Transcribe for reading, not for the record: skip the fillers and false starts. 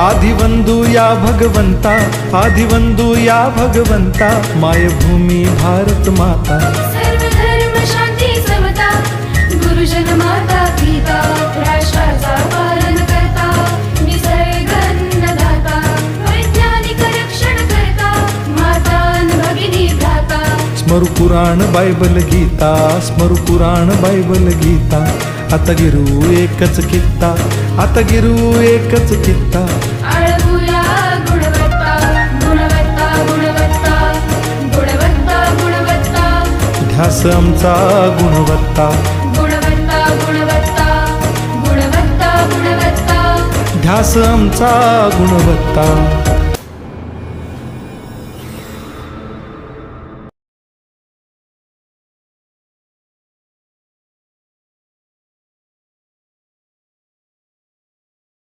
आदिवंदू या भगवंता, आदिवंदू या भगवंता, मायभूमी भारत माता। सर्व धर्म शांती समता, गुरुजन माता पिता, राष्ट्राचा पालन करता, निसर्ग अन्नदाता, वैज्ञानिक रक्षण करता, माता अन भगिनी भ्राता। स्मरू पुराण बायबल गीता, स्मरू पुराण बायबल गीता, आता गिरू एकच कित्ता, आता गिरू एकच कित्ता। आळवूया गुणवत्ता, गुणवत्ता, गुणवत्ता, गुणवत्ता, गुणवत्ता, ध्यास आमचा गुणवत्ता, गुणवत्ता, गुणवत्ता, गुणवत्ता, गुणवत्ता, ध्यास आमचा गुणवत्ता।